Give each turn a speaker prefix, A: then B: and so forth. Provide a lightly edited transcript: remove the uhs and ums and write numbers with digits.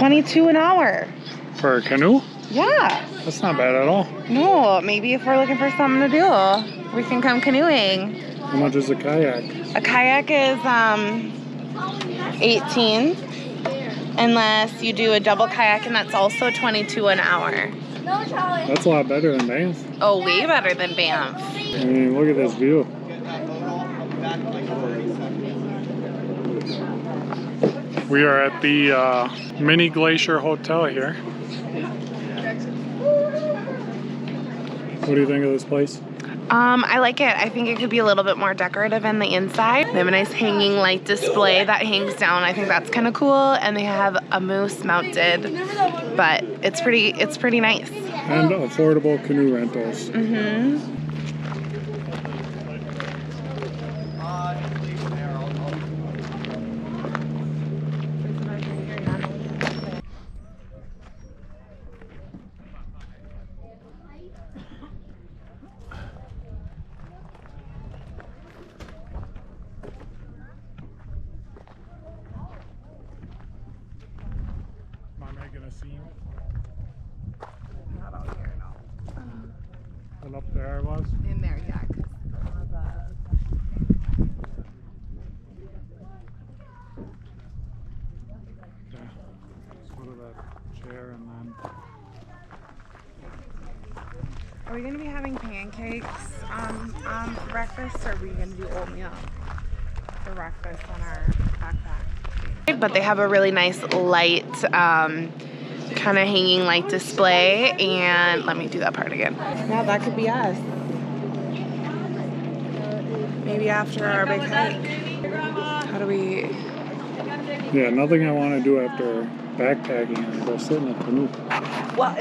A: $22 an hour.
B: For a canoe?
A: Yeah.
B: That's not bad at all.
A: No, maybe if we're looking for something to do, we can come canoeing.
B: How much is a kayak?
A: A kayak is 18, unless you do a double kayak, and that's also $22 an hour.
B: That's a lot better than Banff.
A: Oh, way better than Banff.
B: I mean, look at this view. We are at the Many Glacier Hotel here. What do you think of this place?
A: I like it. I think it could be a little bit more decorative in the inside. They have a nice hanging light display that hangs down. I think that's kind of cool. And they have a moose mounted, but it's pretty nice.
B: And affordable canoe rentals.
A: Mm-hmm.
B: Am I making a scene?
A: Not out here, no.
B: And up there I was?
A: In there, yeah.
B: Yeah. Just go to that chair and then...
A: Are we going to be having pancakes on breakfast, or are we going to do oatmeal for breakfast on our backpack? But they have a really nice light, kind of hanging light display, and let me do that part again. Yeah, that could be us. Maybe after our big hike. How do we...
B: Yeah, nothing I want to do after backpacking is go sit in a canoe.
A: Well,